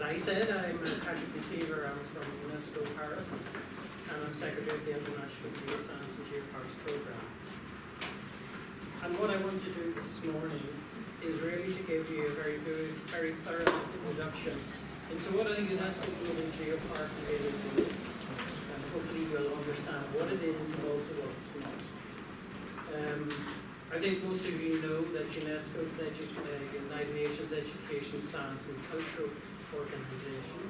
I said, I'm Patrick McKeever. I'm from UNESCO Paris, and I'm Secretary of the International Geoscience and Geoparks Programme. And what I want to do this morning is really to give you a very good, very thorough introduction into what a UNESCO Global Geopark really is, and hopefully you'll understand what it is and also what it's not. I think most of you know that UNESCO is the United Nations Education, Science and Cultural Organization.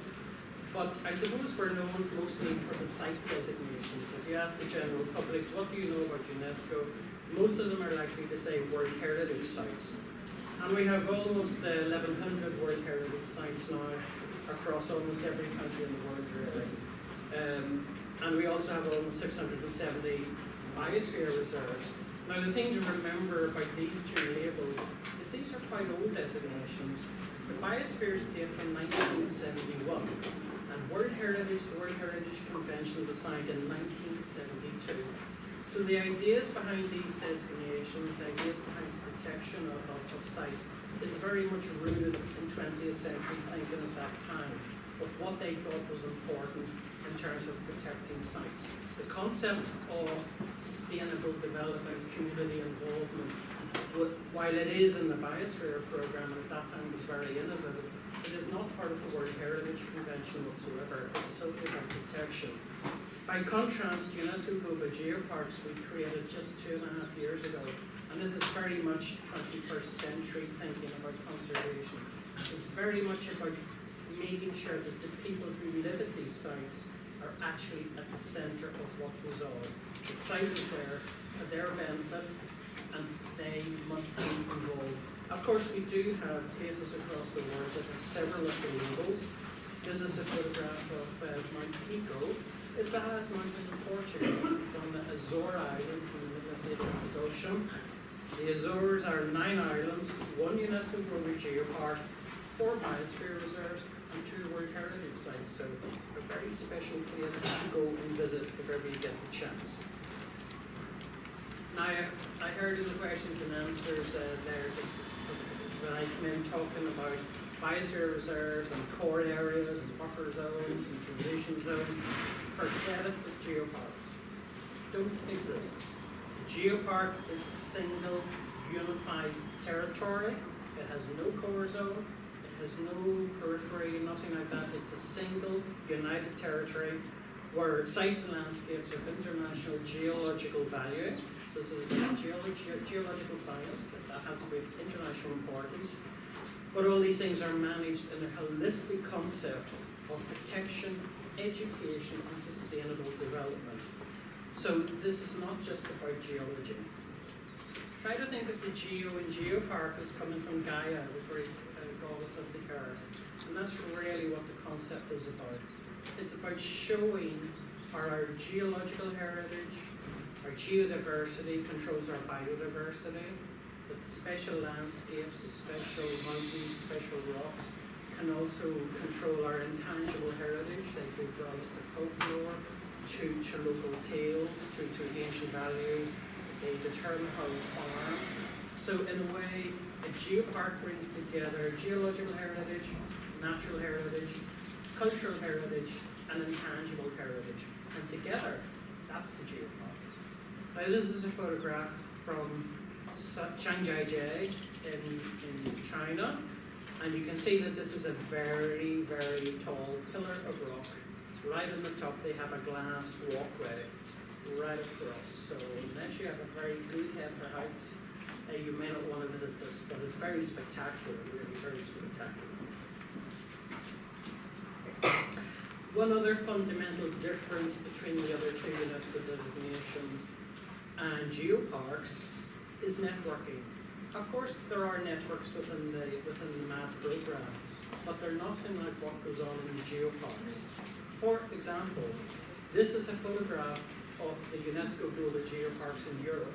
But I suppose we're known mostly for the site designations. If you ask the general public, what do you know about UNESCO? Most of them are likely to say World Heritage Sites. And we have almost 1,100 World Heritage Sites now across almost every country in the world, really. And we also have almost 670 biosphere reserves. Now the thing to remember about these two labels is these are quite old designations. The biospheres date from 1971, and the World Heritage Convention was signed in 1972. So the ideas behind these designations, the ideas behind the protection of sites, is very much rooted in 20th century thinking at that time of what they thought was important in terms of protecting sites. The concept of sustainable development, community involvement, while it is in the Biosphere Programme and at that time was very innovative, it is not part of the World Heritage Convention whatsoever. It's solely about protection. By contrast, UNESCO Global Geoparks we created just 2.5 years ago, and this is very much 21st century thinking about conservation. It's very much about making sure that the people who live at these sites are actually at the centre of what goes on. The site is there for their benefit, and they must be involved. Of course, we do have places across the world that have several of the labels. This is a photograph of Mount Pico. It's the highest mountain in Portugal. It's on the Azores Islands in the middle of the Atlantic Ocean. The Azores are 9 islands, 1 UNESCO Global Geopark, 4 biosphere reserves, and 2 World Heritage Sites. So a very special place to go and visit if ever you get the chance. Now, I heard in the questions and answers there just when I came in talking about biosphere reserves and core areas and buffer zones and transition zones. Forget it with geoparks. Don't exist. A geopark is a single unified territory. It has no core zone. It has no periphery, nothing like that. It's a single united territory where sites and landscapes of international geological value. So this is a geological science that has to be of international importance. But all these things are managed in a holistic concept of protection, education, and sustainable development. So this is not just about geology. Try to think of the geo in geopark as coming from Gaia, the great goddess of the earth. And that's really what the concept is about. It's about showing how our geological heritage, our geodiversity controls our biodiversity, that the special landscapes, the special mountains, special rocks can also control our intangible heritage. They give rise to folklore, to local tales, to ancient values. They determine how we farm. So in a way, a geopark brings together geological heritage, natural heritage, cultural heritage, and intangible heritage. And together, that's the geopark. Now this is a photograph from Chiangtai in China, and you can see that this is a very, very tall pillar of rock. Right on the top they have a glass walkway right across. So unless you have a very good head for heights, you may not want to visit this, but it's very spectacular, really very spectacular. One other fundamental difference between the other 2 UNESCO designations and geoparks is networking. Of course, there are networks within the MAD program, but they're nothing like what goes on in the geoparks. For example, this is a photograph of the UNESCO Global Geoparks in Europe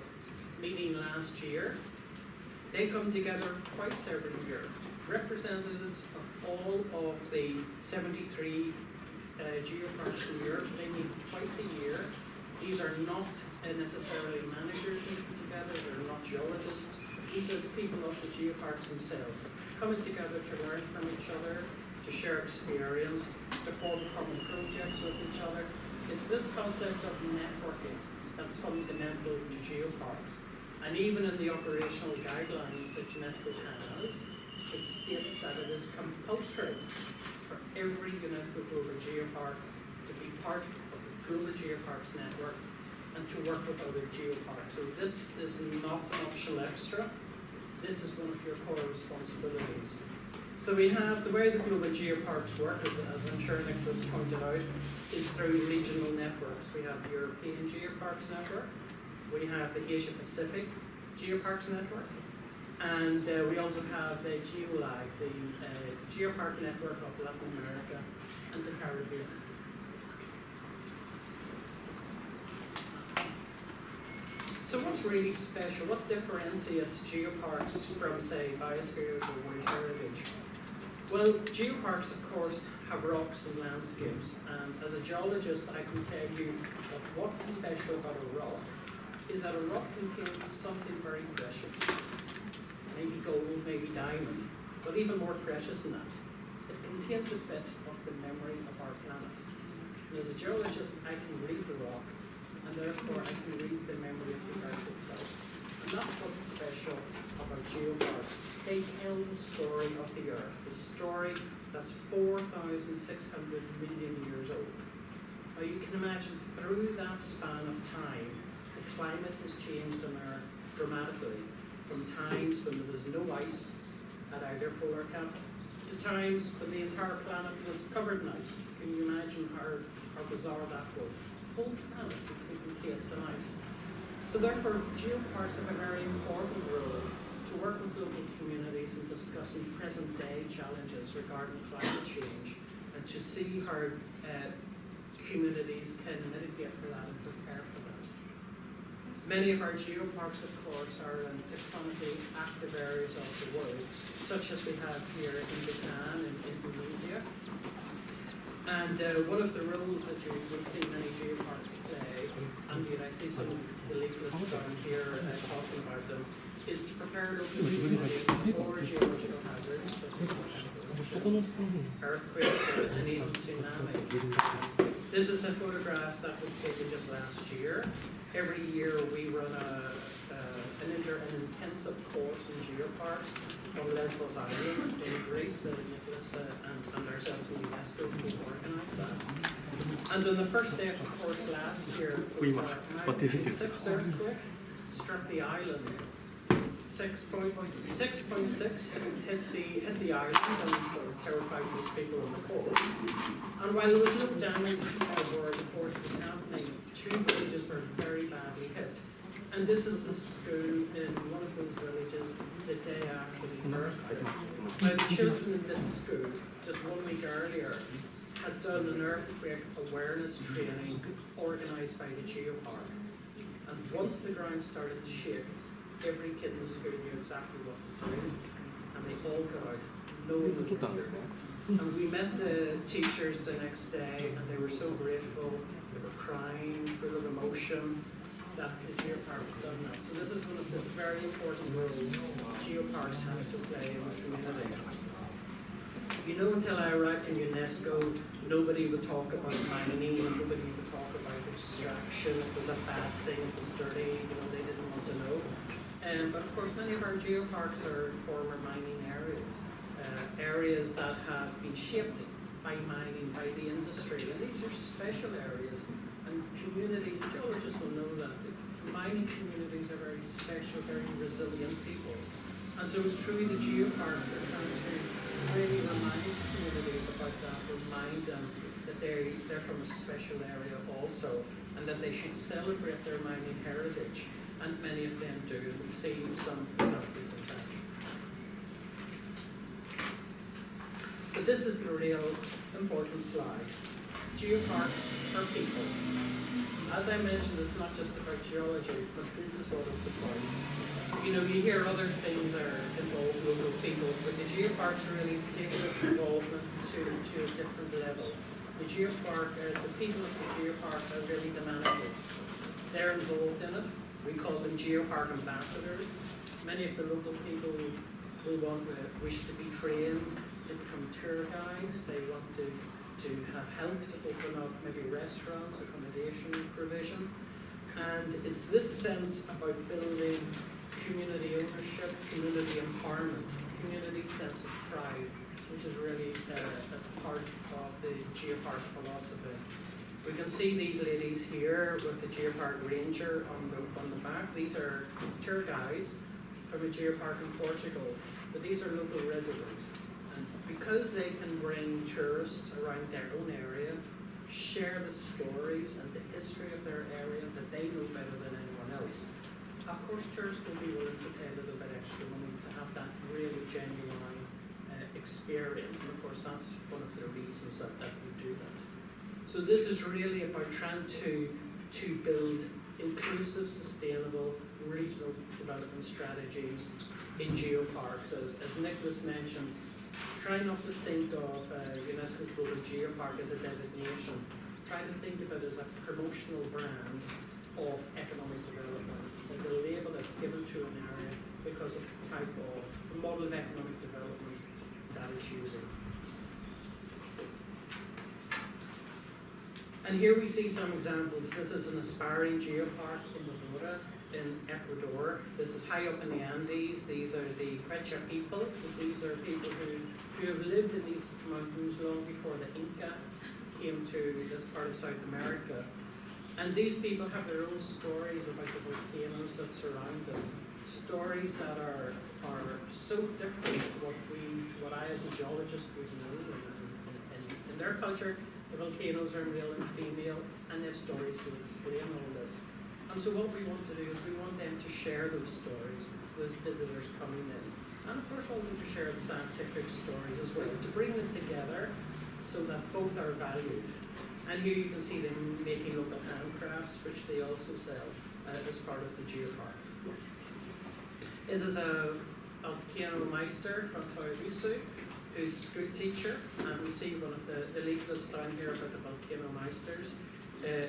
meeting last year. They come together twice every year. Representatives of all of the 73 geoparks in Europe, they meet twice a year. These are not necessarily managers meeting together, they're not geologists. These are the people of the geoparks themselves, coming together to learn from each other, to share experience, to form common projects with each other. It's this concept of networking that's fundamental to geoparks. And even in the operational guidelines that UNESCO has, it states that it is compulsory for every UNESCO Global Geopark to be part of the Global Geoparks network and to work with other geoparks. So this is not an optional extra. This is one of your core responsibilities. So we have the way the global geoparks work, as I'm sure Nicholas pointed out, is through regional networks. We have the European Geoparks Network, we have the Asia Pacific Geoparks Network, and we also have the GeoLag, the Geopark Network of Latin America and the Caribbean. So what's really special? What differentiates geoparks from, say, biospheres or World Heritage? Well, geoparks, of course, have rocks and landscapes, and as a geologist, I can tell you that what's special about a rock is that a rock contains something very precious. Maybe gold, maybe diamond, but even more precious than that. It contains a bit of the memory of our planet. And as a geologist, I can read the rock, and therefore I can read the memory of the earth itself. And that's what's special about geoparks. They tell the story of the earth, the story that's 4,600 million years old. Now you can imagine through that span of time, the climate has changed on Earth dramatically, from times when there was no ice at either polar cap to times when the entire planet was covered in ice. Can you imagine how bizarre that was? The whole planet completely encased in ice. So therefore, geoparks have a very important role to work with local communities in discussing present-day challenges regarding climate change and to see how communities can mitigate for that and prepare for that. Many of our geoparks, of course, are in tectonically active areas of the world, such as we have here in Japan and Indonesia. And one of the roles that you will see many geoparks play, and I see some of the leaflets down here talking about them, is to prepare local communities for geological hazards such as earthquakes and even tsunami. This is a photograph that was taken just last year. Every year we run an intensive course in geoparks on Lesbos Island in Greece. Nicholas and ourselves in UNESCO co-organised that. And on the first day of the course last year, there was a magnitude 6 earthquake struck the island. 6.6 hit the island and sort of terrified most people on the course. And while there was no damage where the course was happening, 2 villages were very badly hit. And this is the school in one of those villages the day after the earthquake. Now the children in this school, just 1 week earlier, had done an earthquake awareness training organised by the geopark. And once the ground started to shake, every kid in the school knew exactly what to do, and they all got out. No one was injured. And we met the teachers the next day, and they were so grateful. They were crying, full of emotion, that the geopark had done that. So this is one of the very important roles geoparks have to play in the community. You know, until I arrived in UNESCO, nobody would talk about mining, and nobody would talk about extraction. It was a bad thing, it was dirty, they didn't want to know. But of course, many of our geoparks are former mining areas, areas that have been shaped by mining, by the industry. And these are special areas, and communities, geologists will know that. Mining communities are very special, very resilient people. And so it's through the geoparks we're trying to really remind communities about that, remind them that they're from a special area also, and that they should celebrate their mining heritage. And many of them do. We see some examples of that. But this is the real important slide. Geoparks are people. As I mentioned, it's not just about geology, but this is what it's about. You hear other things are involved local people, but the geoparks really take this involvement to a different level. The geopark, the people of the geopark are really the managers. They're involved in it. We call them geopark ambassadors. Many of the local people will wish to be trained to become tour guides, they want to have help to open up maybe restaurants, accommodation provision. And it's this sense about building community ownership, community empowerment, community sense of pride, which is really at the heart of the Geopark philosophy. We can see these ladies here with the Geopark Ranger on the back. These are tour guides from a Geopark in Portugal, but these are local residents. And because they can bring tourists around their own area, share the stories and the history of their area that they know better than anyone else, of course tourists will be willing to pay a little bit extra money to have that really genuine experience. And of course that's one of the reasons that we do that. So this is really about trying to build inclusive, sustainable, regional development strategies in geoparks. As Nicholas mentioned, try not to think of UNESCO Global Geopark as a designation. Try to think of it as a promotional brand of economic development, as a label that's given to an area because of the type of model of economic development that it's using. And here we see some examples. This is an aspiring geopark in Mora in Ecuador. This is high up in the Andes. These are the Quechua people. These are people who have lived in these mountains long before the Inca came to this part of South America. And these people have their own stories about the volcanoes that surround them. Stories that are so different to what I as a geologist would know. In their culture, the volcanoes are male and female, and they have stories to explain all this. And so what we want to do is we want them to share those stories with visitors coming in. And of course want them to share the scientific stories as well, to bring them together so that both are valued. And here you can see them making local handcrafts, which they also sell as part of the geopark. This is a volcano meister from Toyosu, who's a school teacher, and we see one of the leaflets down here about the volcano meisters.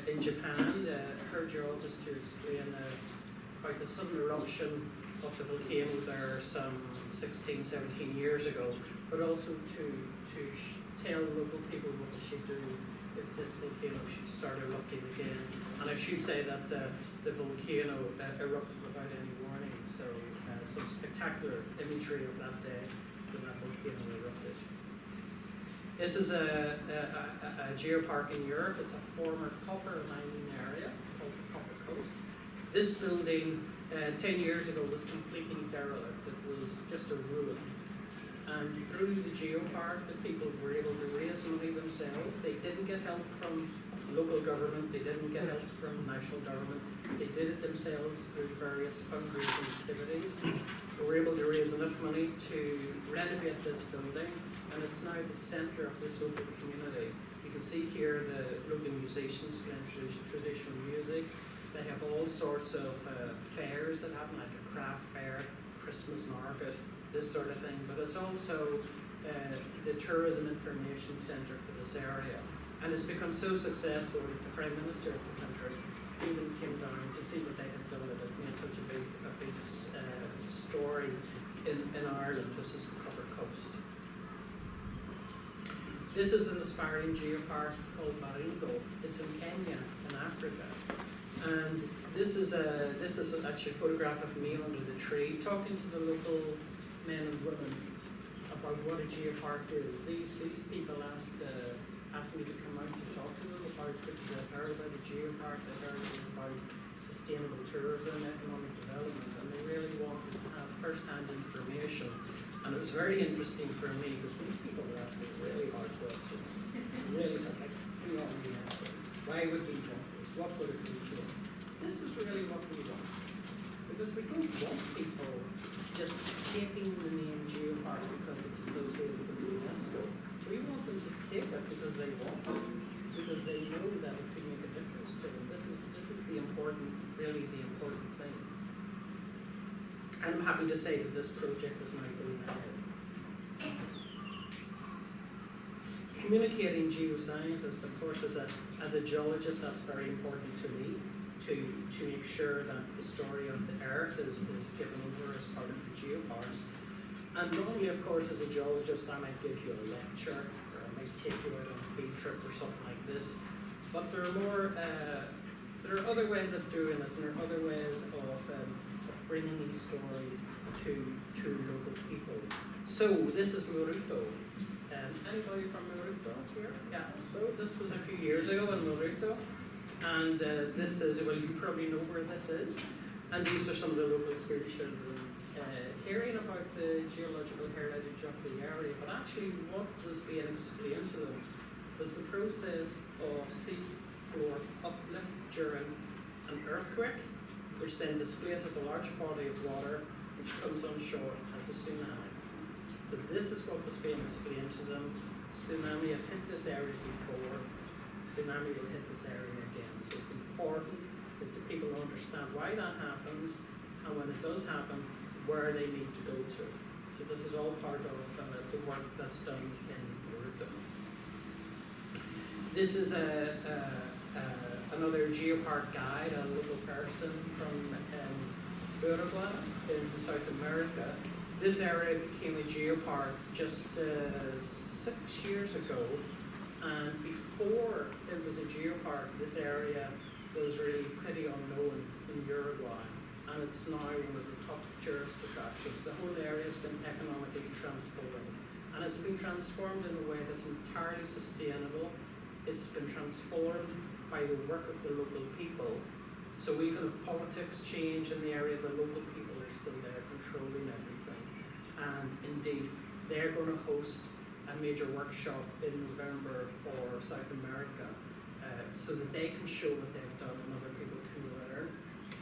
In Japan, her job is to explain about the sudden eruption of the volcano there some 16, 17 years ago, but also to tell the local people what they should do if this volcano should start erupting again. And I should say that the volcano erupted without any warning, so some spectacular imagery of that day when that volcano erupted. This is a geopark in Europe. It's a former copper mining area called the Copper Coast. This building 10 years ago was completely derelict. It was just a ruin. And through the geopark, the people were able to raise money themselves. They didn't get help from local government. They didn't get help from national government. They did it themselves through various fundraising activities. They were able to raise enough money to renovate this building, and it's now the centre of this local community. You can see here the local musicians playing traditional music. They have all sorts of fairs that happen, like a craft fair, Christmas market, this sort of thing. But it's also the tourism information centre for this area. And it's become so successful that the Prime Minister of the country even came down to see what they had done with it. It made such a big story in Ireland. This is the Copper Coast. This is an aspiring geopark called Baringo. It's in Kenya, in Africa. And this is actually a photograph of me under the tree, talking to the local men and women about what a geopark is. These people asked me to come out to talk to them about, because they heard about the geopark, they heard it was about sustainable tourism, economic development, and they really wanted to have first-hand information. And it was very interesting for me because these people were asking really hard questions. Really tough, like, who are we asking? Why would we want this? What would it do to us? This is really what we want. Because we don't want people just taking the name geopark because it's associated with UNESCO. We want them to take it because they want it, because they know that it could make a difference to them. This is the important, really the important thing. And I'm happy to say that this project is now going ahead. Communicating geoscientists, of course, as a geologist, that's very important to me, to make sure that the story of the Earth is given over as part of the geoparks. And normally, of course, as a geologist, I might give you a lecture, or I might take you out on a field trip or something like this. But there are more, there are other ways of doing this, and there are other ways of bringing these stories to local people. So this is Moruto. Anybody from Moruto here? Yeah. So this was a few years ago in Moruto, and this is, well, you probably know where this is. And these are some of the local school children hearing about the geological heritage of the area, but actually what was being explained to them was the process of sea floor uplift during an earthquake, which then displaces a large body of water, which comes on shore as a tsunami. So this is what was being explained to them. Tsunami have hit this area before, tsunami will hit this area again. So it's important that the people understand why that happens, and when it does happen, where they need to go to. So this is all part of the work that's done in Moruto. This is another geopark guide, a local person from Uruguay in South America. This area became a geopark just 6 years ago, and before it was a geopark, this area was really pretty unknown in Uruguay, and it's now one of the top tourist attractions. The whole area has been economically transformed, and it's been transformed in a way that's entirely sustainable. It's been transformed by the work of the local people. So even if politics change in the area, the local people are still there controlling everything. And indeed, they're going to host a major workshop in November for South America, so that they can show what they've done and other people can learn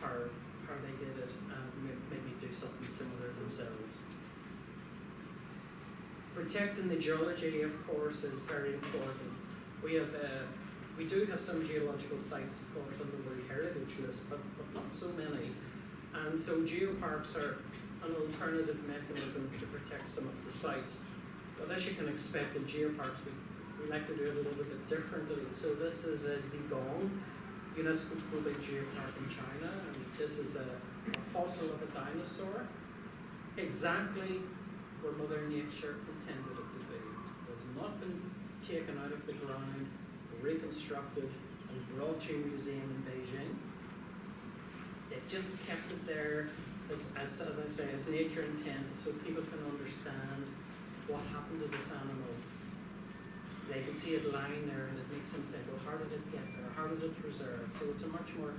how they did it and maybe do something similar themselves. Protecting the geology, of course, is very important. We do have some geological sites, of course, on the World Heritage List, but not so many. And so geoparks are an alternative mechanism to protect some of the sites. But as you can expect in geoparks, we like to do it a little bit differently. So this is a Zigong, UNESCO Global Geopark in China, and this is a fossil of a dinosaur, exactly where Mother Nature intended it to be. It has not been taken out of the ground, reconstructed, and brought to a museum in Beijing. They've just kept it there, as I say, as nature intended, so people can understand what happened to this animal. They can see it lying there, and it makes them think, well, how did it get there? How was it preserved? So it's a much more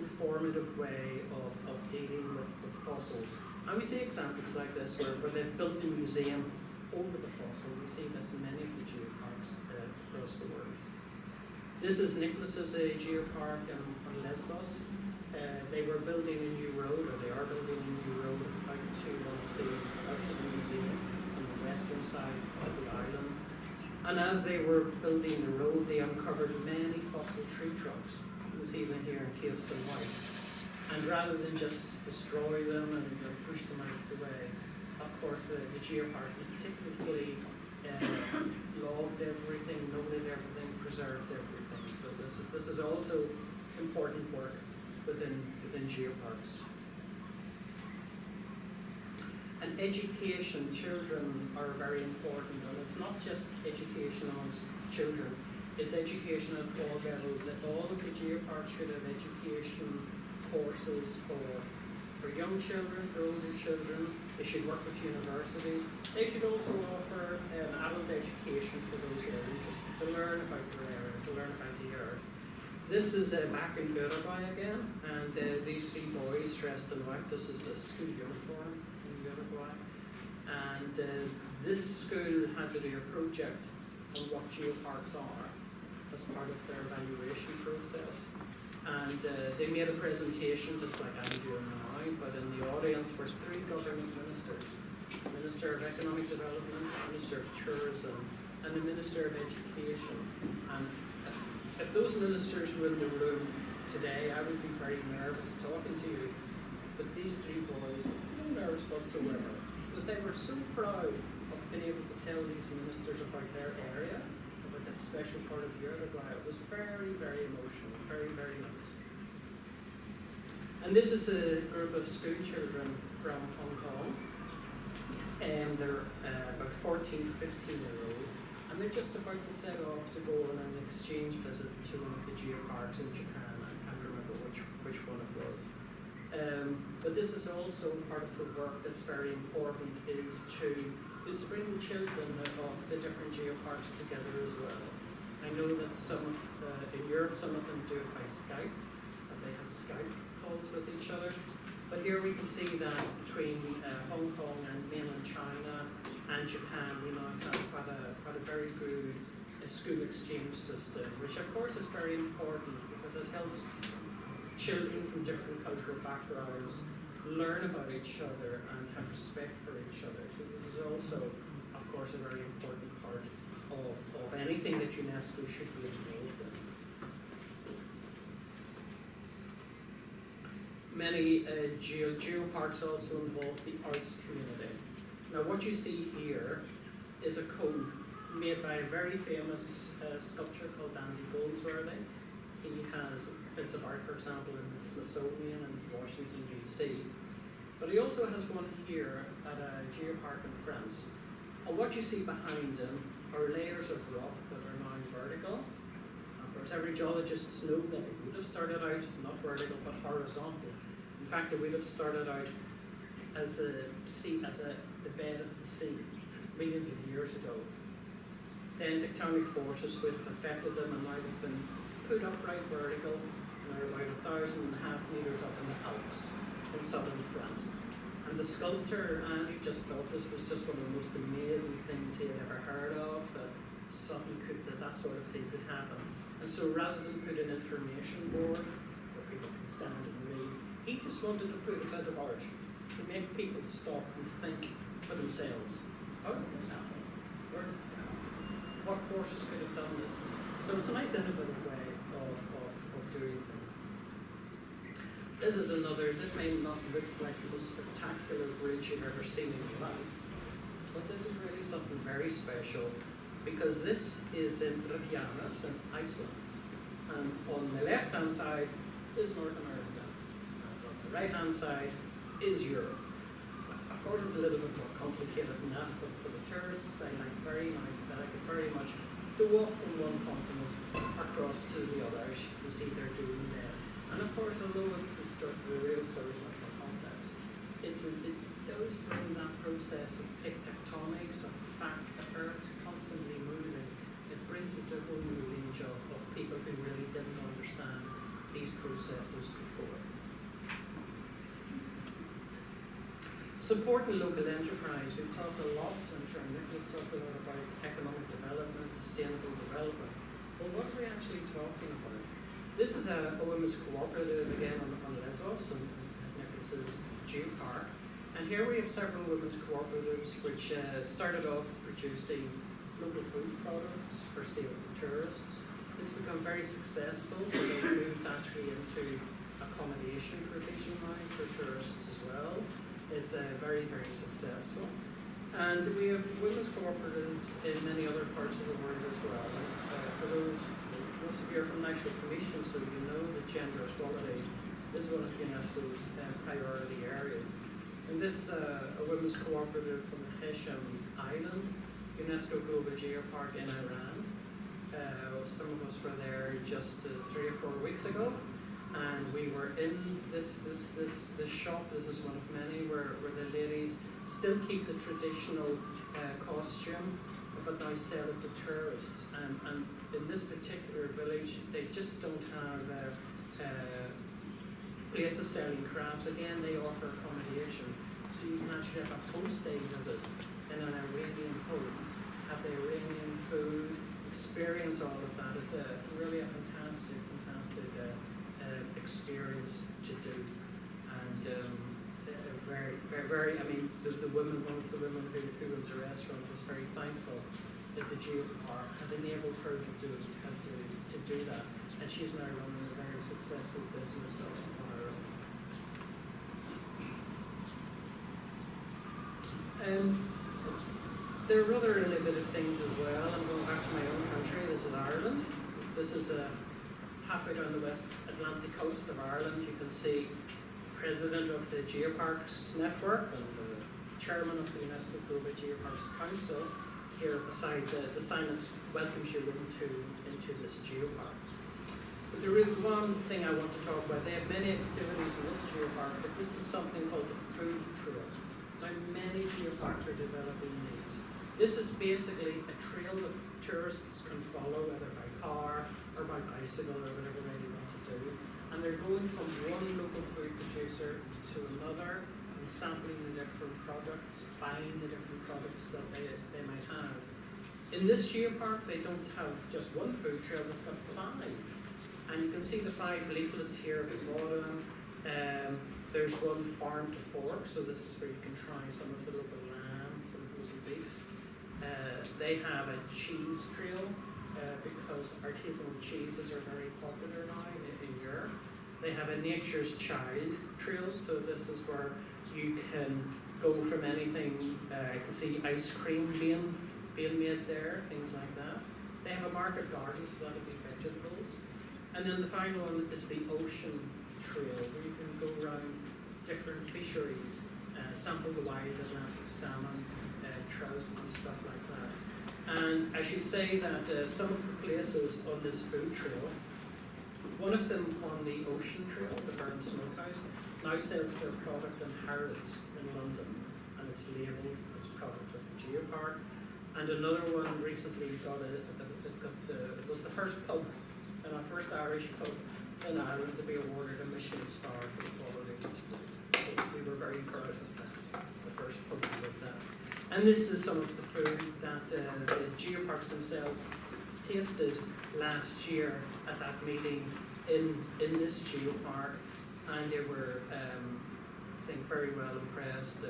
informative way of dealing with fossils. And we see examples like this where they've built a museum over the fossil. We see this in many of the geoparks across the world. This is Nicholas's geopark on Lesbos. They were building a new road, or they are building a new road out to the museum on the western side of the island. And as they were building the road, they uncovered many fossil tree trunks. It was even here encased in white. And rather than just destroy them and push them out of the way, of course the geopark meticulously logged everything, noted everything, preserved everything. So this is also important work within geoparks. And education, children are very important, and it's not just education amongst children, it's education at all levels. All of the geoparks should have education courses for young children, for older children. They should work with universities. They should also offer adult education for those who are interested to learn about their area, to learn about the earth. This is back in Uruguay again, and these three boys dressed in white. This is the school uniform in Uruguay. And this school had to do a project on what geoparks are as part of their evaluation process. And they made a presentation just like I'm doing now, but in the audience were three government ministers: the Minister of Economic Development, the Minister of Tourism, and the Minister of Education. And if those ministers were in the room today, I would be very nervous talking to you. But these three boys, no nerves whatsoever, because they were so proud of being able to tell these ministers about their area, about this special part of Uruguay. It was very, very emotional, very, very nice. And this is a group of school children from Hong Kong. They're about 14, 15-year-old, and they're just about to set off to go on an exchange visit to one of the geoparks in Japan. I can't remember which one it was. But this is also part of the work that's very important, is to bring the children of the different geoparks together as well. I know that in Europe, some of them do it by Skype, and they have Skype calls with each other. But here we can see that between Hong Kong and mainland China and Japan, we now have quite a very good school exchange system, which of course is very important because it helps children from different cultural backgrounds learn about each other and have respect for each other. So this is also, of course, a very important part of anything that UNESCO should be involved in. Many geoparks also involve the arts community. Now what you see here is a cone made by a very famous sculptor called Dandy Goldsworthy. He has bits of art, for example, in the Smithsonian in Washington, D.C. But he also has one here at a geopark in France. And what you see behind him are layers of rock that are now vertical. Of course, every geologist knows that it would have started out not vertical but horizontal. In fact, it would have started out as the bed of the sea millions of years ago. Then tectonic forces would have affected them and might have been put upright vertical, and they're about 1.5 meters up in the Alps in southern France. And the sculptor, he just thought this was just one of the most amazing things he had ever heard of, that that sort of thing could happen. And so rather than put an information board where people can stand and read, he just wanted to put a bit of art to make people stop and think for themselves. How did this happen? Where did it happen? What forces could have done this? So it's a nice innovative way of doing things. This may not look like the most spectacular bridge you've ever seen in your life, but this is really something very special because this is in Reykjanes in Iceland. And on the left-hand side is North America, and on the right-hand side is Europe. Of course, it's a little bit more complicated than that, but for the tourists, they like it very much to walk from one continent across to the other to see their journey there. And of course, although the real story is much more complex, it does bring that process of plate tectonics, of the fact that Earth's constantly moving. It brings it to a whole new range of people who really didn't understand these processes before. Supporting local enterprise. We've talked a lot, I'm sure Nicholas talked a lot about economic development, sustainable development. Well, what are we actually talking about? This is a women's cooperative, again, on Lesbos, and Nicholas's geopark. And here we have several women's cooperatives which started off producing local food products for sale to tourists. It's become very successful, so they've moved actually into accommodation provision now for tourists as well. It's very, very successful. And we have women's cooperatives in many other parts of the world as well. For those, most of you are from National Commission, so you know that gender equality is one of UNESCO's priority areas. And this is a women's cooperative from the Hesham Island, UNESCO Global Geopark in Iran. Some of us were there just 3 or 4 weeks ago. And we were in this shop. This is one of many where the ladies still keep the traditional costume, but now sell it to tourists. And in this particular village, they just don't have places selling crafts. Again, they offer accommodation, so you can actually have a homestay visit in an Iranian home, have the Iranian food, experience all of that. It's really a fantastic experience to do, and very. I mean, one of the women who owns the restaurant was very thankful that the geopark had enabled her to do that, and she's now running a very successful business on her own. There are other innovative things as well. I'm going back to my own country. This is Ireland. This is halfway down the West Atlantic coast of Ireland. You can see the president of the Geoparks Network and chairman of the UNESCO Global Geoparks Council, here beside the sign that welcomes you into this geopark. But there is one thing I want to talk about. They have many activities in this geopark, but this is something called the food trail. Now, many geoparks are developing these. This is basically a trail that tourists can follow, whether by car or by bicycle or whatever way they want to do. And they're going from one local food producer to another and sampling the different products, buying the different products that they might have. In this geopark, they don't have just one food trail, they've got 5. And you can see the 5 leaflets here at the bottom. There's one farm to fork, so this is where you can try some of the local lamb, some of the local beef. They have a cheese trail, because artisanal cheeses are very popular now in Europe. They have a Nature's Child trail, so this is where you can go from anything. I can see ice cream being made there, things like that. They have a market garden, so that'll be vegetables. And then the final one is the ocean trail, where you can go around different fisheries, sample the wild Atlantic salmon, trout and stuff like that. And I should say that some of the places on this food trail, one of them on the ocean trail, the Burn Smokehouse, now sells their product in Harrods in London, and it's labelled as product of the geopark. And another one recently it was the first pub, and our first Irish pub in Ireland to be awarded a Michelin star for the quality of its food. So we were very proud of that, the first pub who did that. And this is some of the food that the geoparks themselves tasted last year at that meeting in this geopark, and they were, I think, very well impressed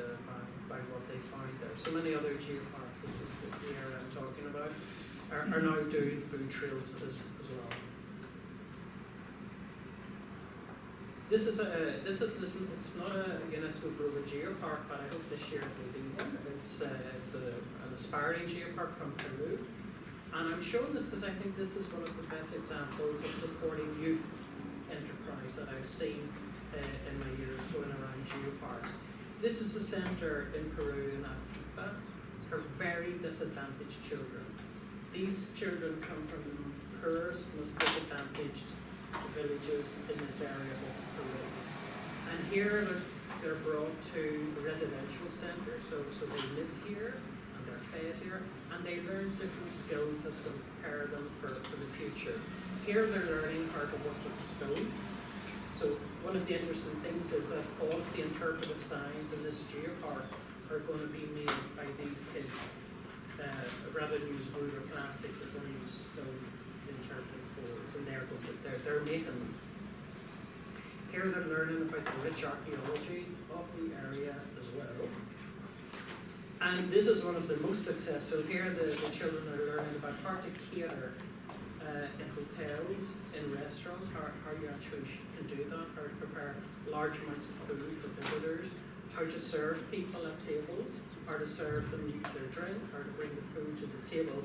by what they found there. So many other geoparks, this is the area I'm talking about, are now doing food trails as well. Listen, it's not a UNESCO Global Geopark, but I hope this year it will be one. It's an aspiring geopark from Peru. And I'm showing this because I think this is one of the best examples of supporting youth enterprise that I've seen in my years going around geoparks. This is a center in Peru in Arequipa for very disadvantaged children. These children come from the poorest, most disadvantaged villages in this area of Peru. And here they're brought to a residential center, so they live here and they're fed here, and they learn different skills that's going to prepare them for the future. Here they're learning how to work with stone. So one of the interesting things is that all of the interpretive signs in this geopark are going to be made by these kids. Rather than use wood or plastic, they're going to use stone interpretive boards, and they're making them. Here they're learning about the rich archaeology of the area as well. And this is one of the most successful. Here the children are learning about how to cater in hotels, in restaurants, how you actually can do that, how to prepare large amounts of food for visitors, how to serve people at tables, how to serve them their drink, how to bring the food to the table.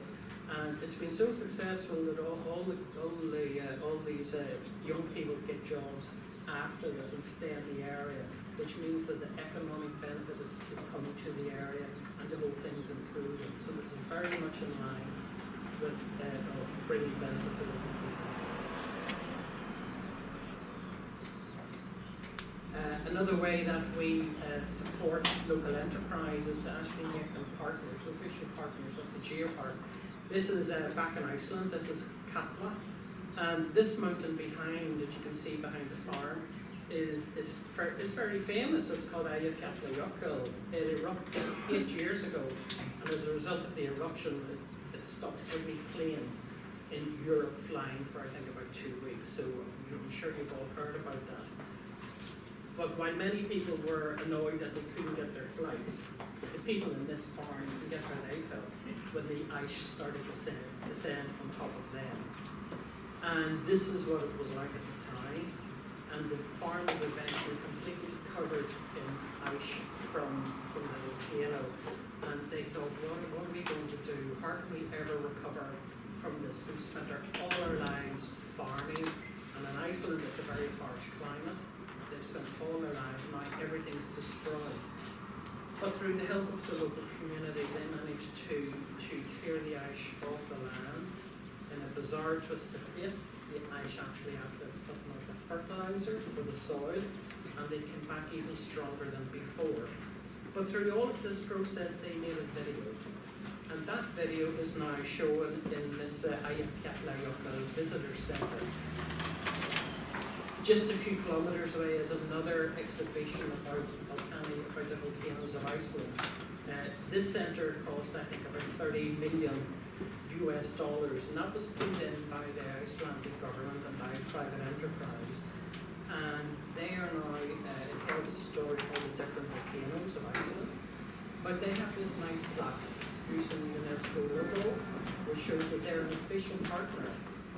And it's been so successful that all these young people get jobs after this and stay in the area, which means that the economic benefit is coming to the area and the whole thing is improving. So this is very much in line with of bringing benefit to local people. Another way that we support local enterprise is to actually make them partners, official partners of the geopark. This is back in Iceland. This is Katla. And this mountain behind, that you can see behind the farm, is very famous. It's called Eyjafjallajökull. It erupted 8 years ago, and as a result of the eruption, it stopped every plane in Europe flying for I think about 2 weeks. So I'm sure you've all heard about that. But while many people were annoyed that they couldn't get their flights, the people in this farm, you can guess how they felt when the ice started to descend on top of them. And this is what it was like at the time. And the farm was eventually completely covered in ice from the volcano. And they thought, what are we going to do? How can we ever recover from this? We've spent all our lives farming, and in Iceland it's a very harsh climate. They've spent all their lives, now everything's destroyed. But through the help of the local community, they managed to clear the ash off the land. In a bizarre twist of fate, the ash actually acted something as a fertilizer for the soil, and they came back even stronger than before. But through all of this process, they made a video. And that video is now shown in this UGGp Visitor Centre. Just a few kilometres away is another exhibition about the volcanoes of Iceland. This centre cost, I think, about $30 million, and that was put in by the Icelandic government and by private enterprise. And they are now, it tells the story of all the different volcanoes of Iceland. But they have this nice plaque using the UNESCO logo, which shows that they're an official partner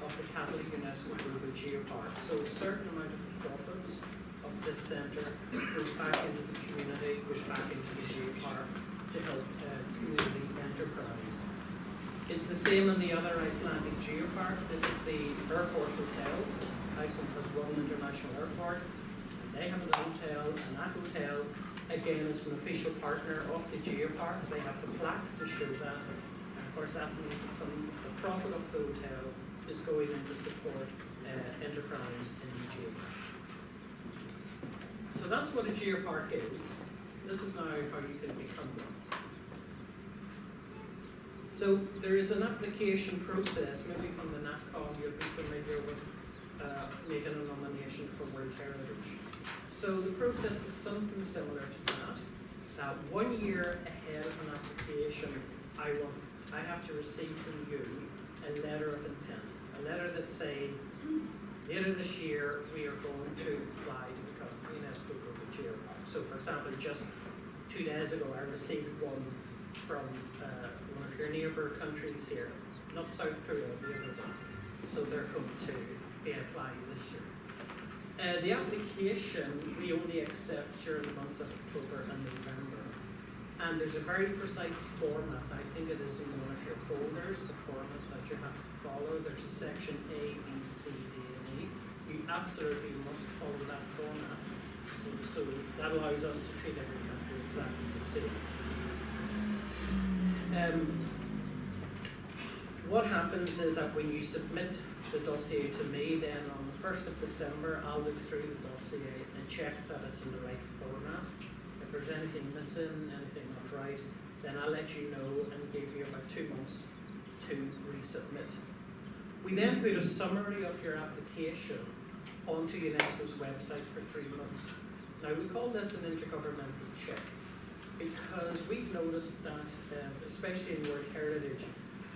of the Catholic UNESCO Global Geopark. So a certain amount of the profits of this centre goes back into the community, goes back into the geopark to help community enterprise. It's the same in the other Icelandic geopark. This is the airport hotel. Iceland has one international airport, and they have a hotel, and that hotel, again, is an official partner of the geopark. They have the plaque to show that, and of course that means that some of the profit of the hotel is going in to support enterprise in the geopark. So that's what a geopark is. This is now how you can become one. So there is an application process, maybe from the NatCon you'll be familiar with making a nomination for World Heritage. So the process is something similar to that. 1 year ahead of an application, I have to receive from you a letter of intent, a letter that's saying, later this year we are going to apply to become UNESCO Global Geopark. So for example, just 2 days ago I received one from one of your neighbour countries here, not South Korea, the other one. So they're going to be applying this year. The application we only accept during the months of October and November. And there's a very precise format. I think it is in one of your folders, the format that you have to follow. There's a section A, B, C, D, and E. You absolutely must follow that format. So that allows us to treat every country exactly the same. What happens is that when you submit the dossier to me, then on the 1st of December, I'll look through the dossier and check that it's in the right format. If there's anything missing, anything not right, then I'll let you know and give you about 2 months to resubmit. We then put a summary of your application onto UNESCO's website for 3 months. Now we call this an intergovernmental check because we've noticed that, especially in World Heritage,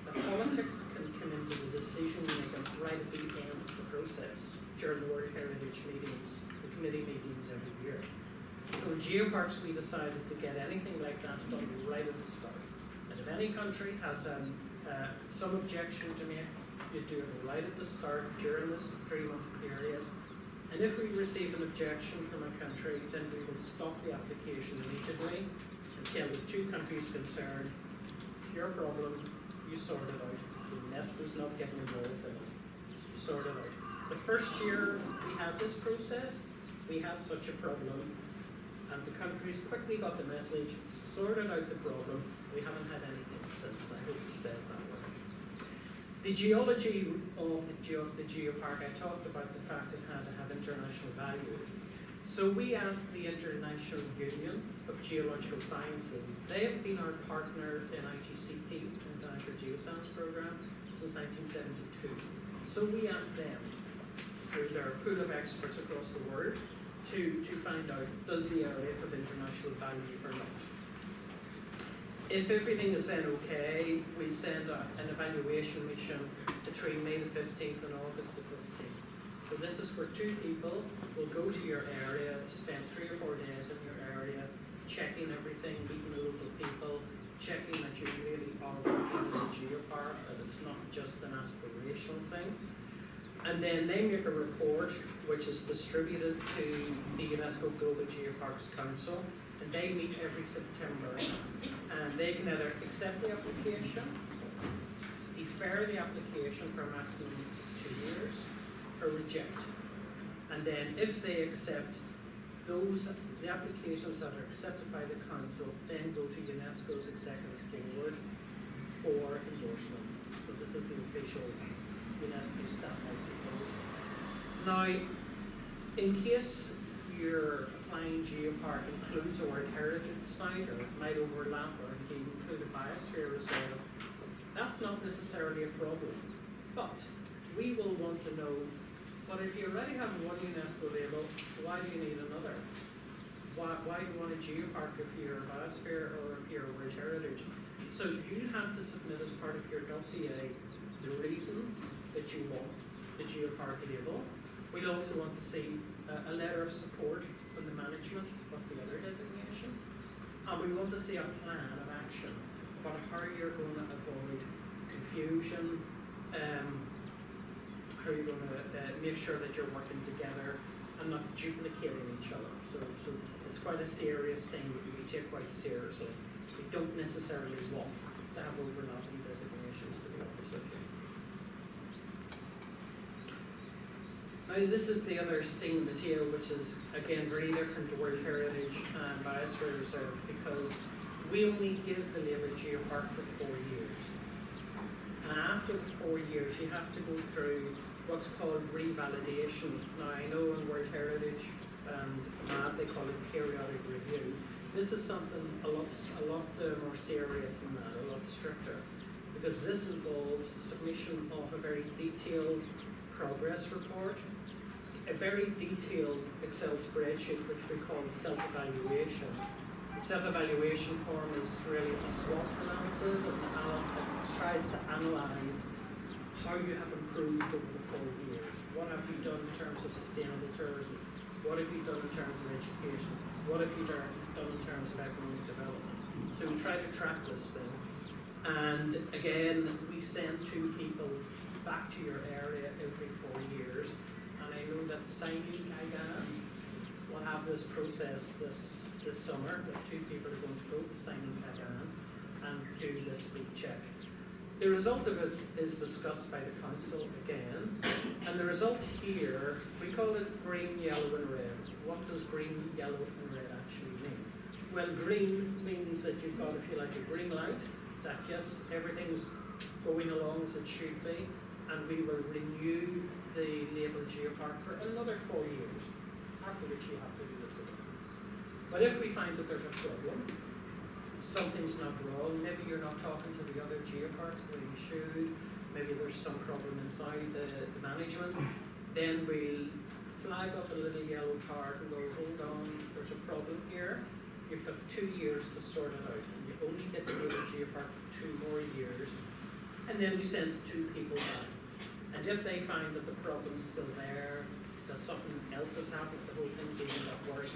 that politics can come into the decision making right at the end of the process during the World Heritage meetings, the committee meetings every year. So in geoparks we decided to get anything like that done right at the start. And if any country has some objection to make, you do it right at the start during this 3-month period. And if we receive an objection from a country, then we will stop the application immediately and tell the 2 countries concerned, it's your problem, you sort it out. UNESCO's not getting involved in it. You sort it out. The first year we had this process, we had such a problem, and the countries quickly got the message, sorted out the problem. We haven't had anything since. I hope it stays that way. The geology of the geopark, I talked about the fact it had to have international value. So we asked the International Union of Geological Sciences. They have been our partner in UGGp, International Geoscience Programme, since 1972. So we asked them, through their pool of experts across the world, to find out, does the area have international value or not? If everything is then okay, we send an evaluation mission between May the 15th and August the 15th. So this is where 2 people will go to your area, spend 3 or 4 days in your area, checking everything, meeting the local people, checking that you really are working as a geopark, that it's not just an aspirational thing. And then they make a report which is distributed to the UNESCO Global Geoparks Council, and they meet every September. And they can either accept the application, defer the application for a maximum of 2 years, or reject. And then if they accept, those the applications that are accepted by the council then go to UNESCO's executive board for endorsement. So this is the official UNESCO stamp, I suppose. Now, in case your applying geopark includes a World Heritage Site, or it might overlap, or indeed include a biosphere reserve, that's not necessarily a problem. But we will want to know, but if you already have one UNESCO label, why do you need another? Why do you want a geopark if you're a biosphere or if you're a World Heritage? So you have to submit as part of your dossier the reason that you want the geopark label. We'll also want to see a letter of support from the management of the other designation. And we want to see a plan of action about how you're going to avoid confusion, how you're going to make sure that you're working together and not duplicating each other. So it's quite a serious thing that we take quite seriously. We don't necessarily want to have overlapping designations, to be honest with you. Now this is the other sting in the tail, which is again very different to World Heritage and Biosphere Reserve, because we only give the label geopark for 4 years. And after the 4 years you have to go through what's called revalidation. Now I know in World Heritage and MAD they call it periodic review. This is something a lot more serious than that, a lot stricter, because this involves submission of a very detailed progress report, a very detailed Excel spreadsheet which we call self-evaluation. The self-evaluation form is really a SWOT analysis, and it tries to analyse how you have improved over the 4 years. What have you done in terms of sustainable tourism? What have you done in terms of education? What have you done in terms of economic development? So we try to track this thing. And again, we send 2 people back to your area every 4 years. And I know that Saini Kaigan will have this process this summer, that 2 people are going to go to Saini Kaigan and do this speed check. The result of it is discussed by the council again, and the result here, we call it green, yellow and red. What does green, yellow and red actually mean? Well, green means that you've got, if you like, a green light, that yes, everything's going along as it should be, and we will renew the label geopark for another 4 years, after which you have to do this again. But if we find that there's a problem, something's not wrong, maybe you're not talking to the other geoparks the way you should, maybe there's some problem inside the management, then we'll flag up a little yellow card and go, hold on, there's a problem here, you've got 2 years to sort it out, and you only get the label geopark for 2 more years, and then we send 2 people back. And if they find that the problem's still there, that something else has happened, the whole thing's even got worse,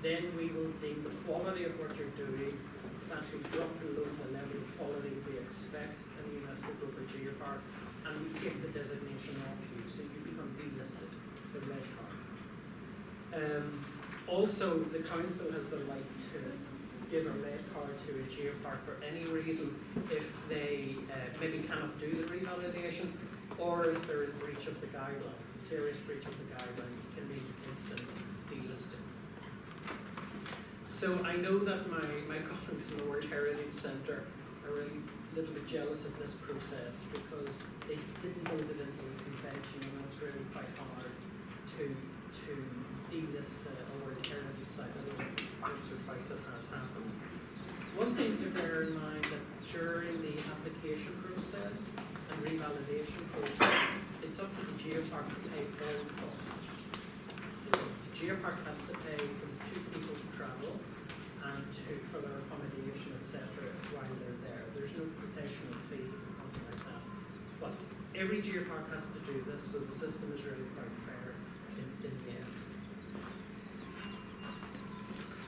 then we will deem the quality of what you're doing is actually dropped below the level of quality we expect in the UNESCO Global Geopark, and we take the designation off you, so you become delisted, the red card. Also, the council has the right to give a red card to a geopark for any reason if they maybe cannot do the revalidation, or if they're in breach of the guidelines. A serious breach of the guidelines can be instant delisting. So I know that my colleagues in the World Heritage Centre are really a little bit jealous of this process, because they didn't build it into the convention, and it's really quite hard to delist a World Heritage Site. I don't know once or twice it has happened. One thing to bear in mind, that during the application process and revalidation process, it's up to the geopark to pay all costs. So the geopark has to pay for the 2 people to travel and for their accommodation, etc. while they're there. There's no professional fee or something like that. But every geopark has to do this, so the system is really quite fair in the end.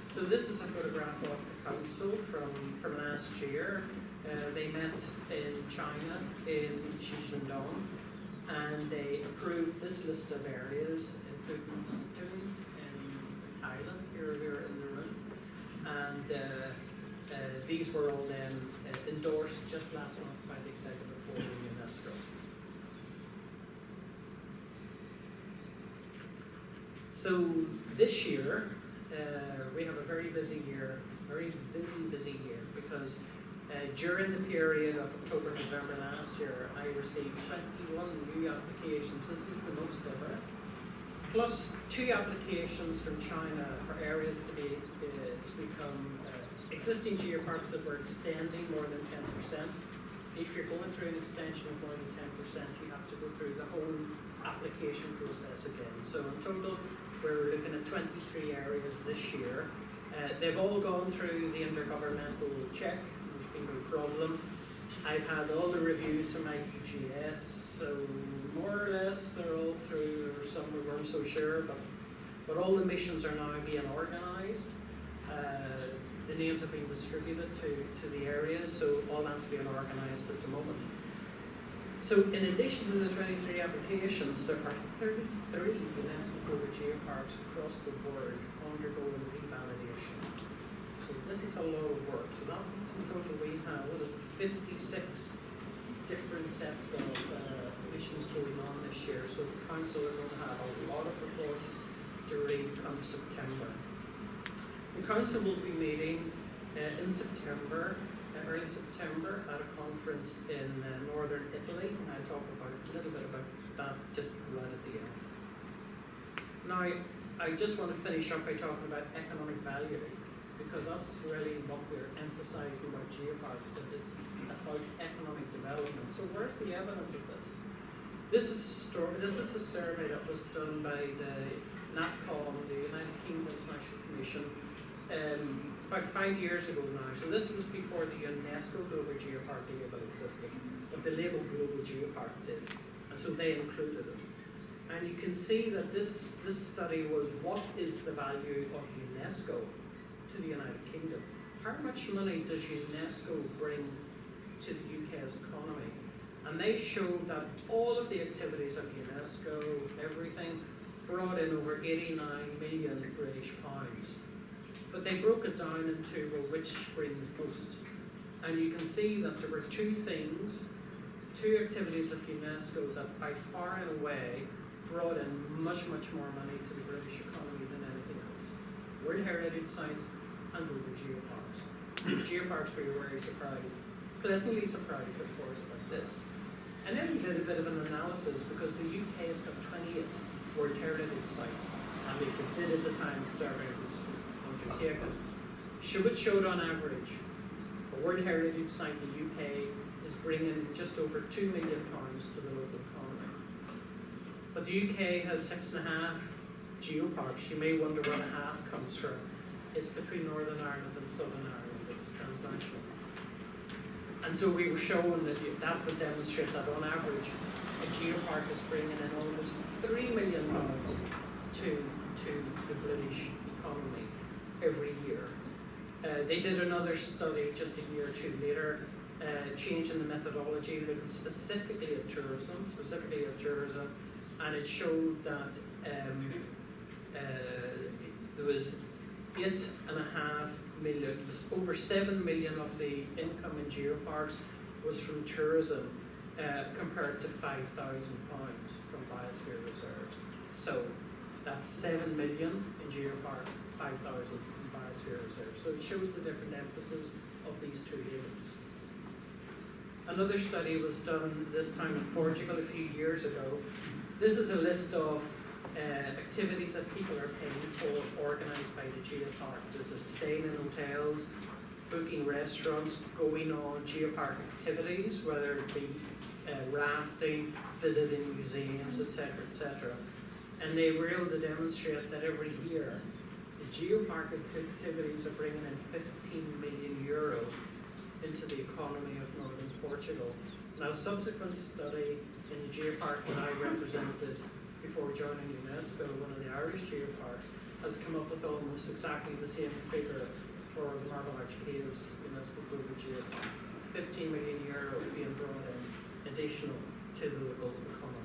So this is a photograph of the council from last year. They met in China, in Xishandong, and they approved this list of areas, including Stoon in Thailand, here in the room. And these were all then endorsed just last month by the Executive Board of UNESCO. So this year, we have a very busy year, busy year, because during the period of October, November last year, I received 21 new applications. This is the most ever. Plus 2 applications from China for areas to become existing geoparks that were extending more than 10%. If you're going through an extension of more than 10%, you have to go through the whole application process again. So in total, we're looking at 23 areas this year. They've all gone through the intergovernmental check. There's been no problem. I've had all the reviews from my UGS, so more or less they're all through. There were some we weren't so sure, but all the missions are now being organised. The names have been distributed to the areas, so all that's being organised at the moment. So in addition to the 23 applications, there are 33 UNESCO Global Geoparks across the world undergoing revalidation. So this is a lot of work. So that means in total we have, 56 different sets of missions going on this year. So the Council are going to have a lot of reports to read come September. The Council will be meeting in September, early September, at a conference in northern Italy, and I'll talk about a little bit about that just right at the end. Now, I just want to finish up by talking about economic value, because that's really what we're emphasising about geoparks, that it's about economic development. So where's the evidence of this? This is a survey that was done by the NatCom, the United Kingdom's National Commission, about 5 years ago now. So this was before the UNESCO Global Geopark label existed, but the label Global Geopark did, and so they included it. And you can see that this study was, what is the value of UNESCO to the United Kingdom? How much money does UNESCO bring to the UK's economy? And they showed that all of the activities of UNESCO, everything, brought in over 89 million British pounds. But they broke it down into, well, which brings most. And you can see that there were 2 activities of UNESCO that by far and away brought in much, much more money to the British economy than anything else. World Heritage Sites and Global Geoparks. Geoparks were very surprised, pleasantly surprised, of course, about this. And then we did a bit of an analysis, because the UK has got 28 World Heritage Sites, at least it did at the time the survey was undertaken. It showed on average, a World Heritage Site in the UK is bringing just over £2 million to the local economy. But the UK has 6.5 geoparks. You may wonder where the half comes from. It's between Northern Ireland and Southern Ireland. It's transnational. And so we were showing that would demonstrate that on average, a geopark is bringing in almost £3 million to the British economy every year. They did another study just a year or 2 later, changing the methodology, looking specifically at tourism, and it showed that there was 8.5 million, it was over 7 million of the income in geoparks was from tourism, compared to £5,000 from biosphere reserves. So that's 7 million in geoparks, 5,000 from biosphere reserves. So it shows the different emphasis of these 2 areas. Another study was done this time in Portugal a few years ago. This is a list of activities that people are paying for, organised by the geopark. This is staying in hotels, booking restaurants, going on geopark activities, whether it be rafting, visiting museums, etc., etc. And they were able to demonstrate that every year, the geopark activities are bringing in €15 million into the economy of northern Portugal. Now, a subsequent study in the geopark that I represented before joining UNESCO, one of the Irish geoparks, has come up with almost exactly the same figure for the Marble Arch Caves UNESCO Global Geopark. €15 million being brought in additional to the local economy.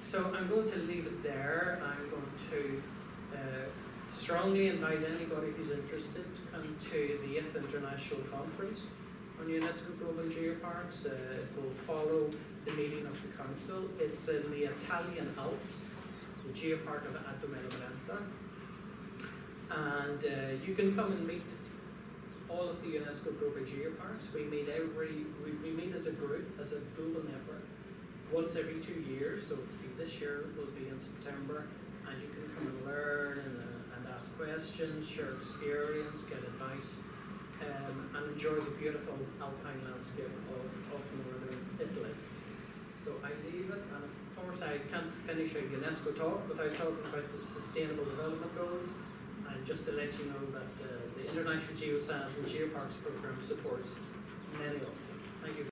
So I'm going to leave it there. I'm going to strongly invite anybody who's interested to come to the 8th International Conference on UNESCO Global Geoparks. It will follow the meeting of the Council. It's in the Italian Alps, the Geopark of Addo Brenta. And you can come and meet all of the UNESCO global geoparks. We meet we meet as a group, as a global network, once every 2 years. So this year will be in September, and you can come and learn and ask questions, share experience, get advice, and enjoy the beautiful alpine landscape of northern Italy. So I leave it, and of course I can't finish a UNESCO talk without talking about the Sustainable Development Goals. And just to let you know that the International Geoscience and Geoparks Programme supports many of them. Thank you.